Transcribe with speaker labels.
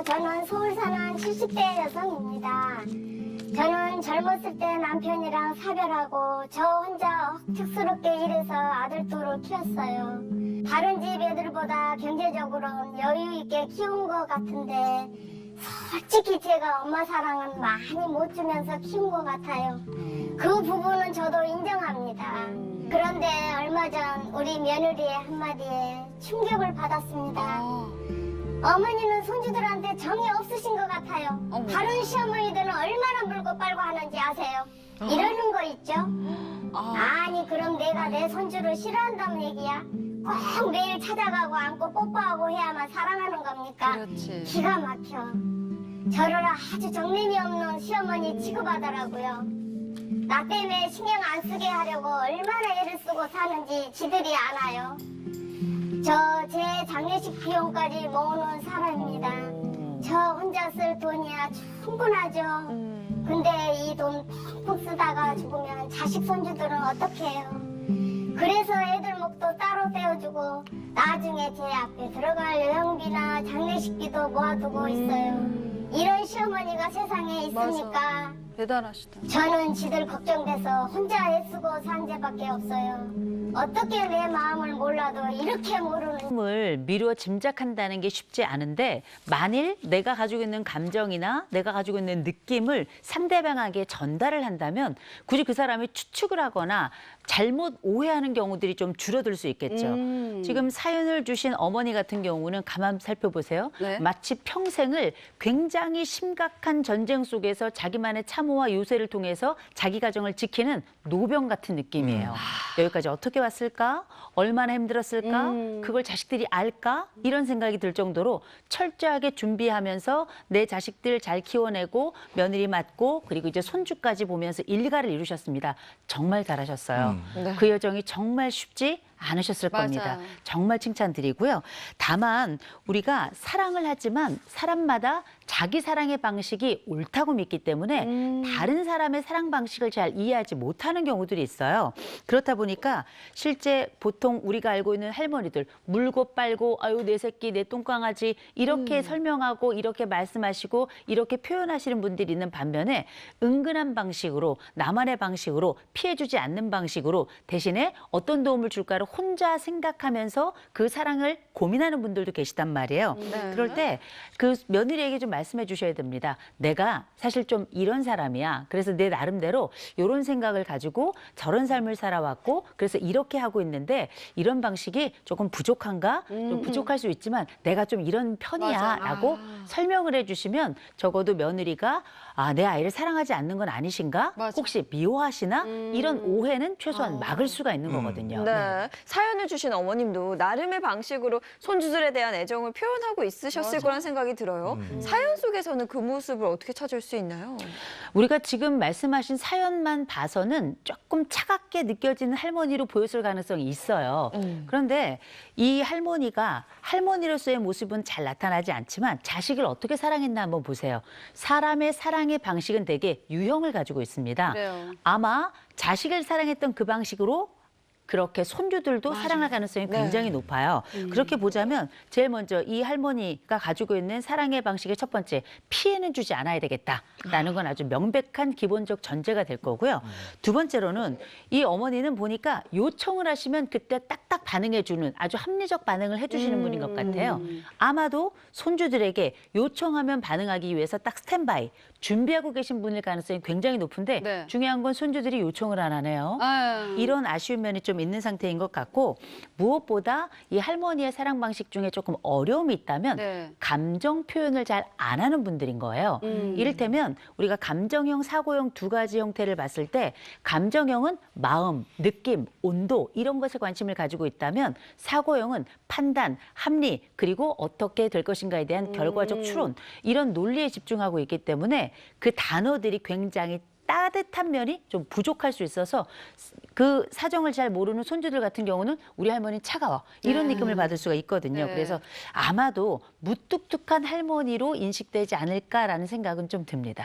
Speaker 1: 저는 서울 사는 70대 여성입니다. 저는 젊었을 때 남편이랑 사별하고 저 혼자 억척스럽게 일해서 아들 둘을 키웠어요. 다른 집 애들보다 경제적으로는 여유 있게 키운 것 같은데 솔직히 제가 엄마 사랑은 많이 못 주면서 키운 것 같아요. 그 부분은 저도 인정합니다. 그런데 얼마 전 우리 며느리의 한마디에 충격을 받았습니다. 어머니는 손주들한테 정이 없으신 것 같아요. 다른 시어머니들은 얼마나 물고 빨고 하는지 아세요? 이러는 거 있죠? 아니 그럼 내가 내 손주를 싫어한다는 얘기야? 꼭 매일 찾아가고 안고 뽀뽀하고 해야만 사랑하는 겁니까?
Speaker 2: 그렇지.
Speaker 1: 기가 막혀. 저를 아주 정림이 없는 시어머니 취급하더라고요. 나 때문에 신경 안 쓰게 하려고 얼마나 애를 쓰고 사는지 지들이 아나요? 저 제 장례식 비용까지 모으는 사람입니다. 저 혼자 쓸 돈이야 충분하죠. 근데 이 돈 펑펑 쓰다가 죽으면 자식 손주들은 어떻게 해요? 그래서 애들 목도 따로 떼어주고 나중에 제 앞에 들어갈 여행비나 장례식비도 모아두고 있어요. 이런 시어머니가 세상에 있으니까
Speaker 2: 대단하시다.
Speaker 1: 저는 지들 걱정돼서 혼자 애쓰고 산 죄밖에 없어요. 어떻게 내 마음을 몰라도 이렇게 모르는
Speaker 3: 마음을 미루어 짐작한다는 게 쉽지 않은데 만일 내가 가지고 있는 감정이나 내가 가지고 있는 느낌을 상대방에게 전달을 한다면 굳이 그 사람이 추측을 하거나 잘못 오해하는 경우들이 좀 줄어들 수 있겠죠. 지금 사연을 주신 어머니 같은 경우는 가만 살펴보세요.
Speaker 2: 네.
Speaker 3: 마치 평생을 굉장히 심각한 전쟁 속에서 자기만의 참호와 요새를 통해서 자기 가정을 지키는 노병 같은 느낌이에요. 여기까지 어떻게 왔을까? 얼마나 힘들었을까? 그걸 자식들이 알까? 이런 생각이 들 정도로 철저하게 준비하면서 내 자식들 잘 키워내고 며느리 맡고 그리고 이제 손주까지 보면서 일가를 이루셨습니다. 정말 잘하셨어요.
Speaker 2: 네.
Speaker 3: 그 여정이 정말 쉽지 않으셨을 겁니다.
Speaker 2: 맞아요.
Speaker 3: 정말 칭찬드리고요. 다만 우리가 사랑을 하지만 사람마다 자기 사랑의 방식이 옳다고 믿기 때문에 다른 사람의 사랑 방식을 잘 이해하지 못하는 경우들이 있어요. 그렇다 보니까 실제 보통 우리가 알고 있는 할머니들 물고 빨고 아유 내 새끼 내 똥강아지 이렇게 설명하고 이렇게 말씀하시고 이렇게 표현하시는 분들이 있는 반면에 은근한 방식으로 나만의 방식으로 피해주지 않는 방식으로 대신에 어떤 도움을 줄까를 혼자 생각하면서 그 사랑을 고민하는 분들도 계시단 말이에요. 그럴 때 그 며느리에게 좀 말씀해 주셔야 됩니다. 내가 사실 좀 이런 사람이야. 그래서 내 나름대로 이런 생각을 가지고 저런 삶을 살아왔고 그래서 이렇게 하고 있는데 이런 방식이 조금 부족한가? 좀 부족할 수 있지만 내가 좀 이런 편이야 라고 설명을 해주시면 적어도 며느리가 아, 내 아이를 사랑하지 않는 건 아니신가?
Speaker 2: 맞아.
Speaker 3: 혹시 미워하시나? 이런 오해는 최소한 막을 수가 있는 거거든요.
Speaker 4: 네. 사연을 주신 어머님도 나름의 방식으로 손주들에 대한 애정을 표현하고 있으셨을 거란 생각이 들어요. 사연 속에서는 그 모습을 어떻게 찾을 수 있나요?
Speaker 3: 우리가 지금 말씀하신 사연만 봐서는 조금 차갑게 느껴지는 할머니로 보였을 가능성이 있어요. 그런데 이 할머니가 할머니로서의 모습은 잘 나타나지 않지만 자식을 어떻게 사랑했나 한번 보세요. 사람의 사랑의 방식은 되게 유형을 가지고 있습니다.
Speaker 2: 그래요.
Speaker 3: 아마 자식을 사랑했던 그 방식으로 그렇게 손주들도 사랑할 가능성이 굉장히 높아요. 그렇게 보자면 제일 먼저 이 할머니가 가지고 있는 사랑의 방식의 첫 번째, 피해는 주지 않아야 되겠다라는 건 아주 명백한 기본적 전제가 될 거고요. 두 번째로는 이 어머니는 보니까 요청을 하시면 그때 딱딱 반응해 주는 아주 합리적 반응을 해주시는 분인 것 같아요. 아마도 손주들에게 요청하면 반응하기 위해서 딱 스탠바이 준비하고 계신 분일 가능성이 굉장히 높은데
Speaker 2: 네.
Speaker 3: 중요한 건 손주들이 요청을 안 하네요.
Speaker 2: 아유.
Speaker 3: 이런 아쉬운 면이 좀 있는 상태인 것 같고 무엇보다 이 할머니의 사랑 방식 중에 조금 어려움이 있다면
Speaker 2: 네.
Speaker 3: 감정 표현을 잘 안 하는 분들인 거예요. 이를테면 우리가 감정형, 사고형 두 가지 형태를 봤을 때 감정형은 마음, 느낌, 온도 이런 것에 관심을 가지고 있다면 사고형은 판단, 합리 그리고 어떻게 될 것인가에 대한 결과적 추론 이런 논리에 집중하고 있기 때문에 그 단어들이 굉장히 따뜻한 면이 좀 부족할 수 있어서 그 사정을 잘 모르는 손주들 같은 경우는 우리 할머니는 차가워 이런 느낌을 받을 수가 있거든요.
Speaker 2: 네.
Speaker 3: 그래서 아마도 무뚝뚝한 할머니로 인식되지 않을까라는 생각은 좀 듭니다.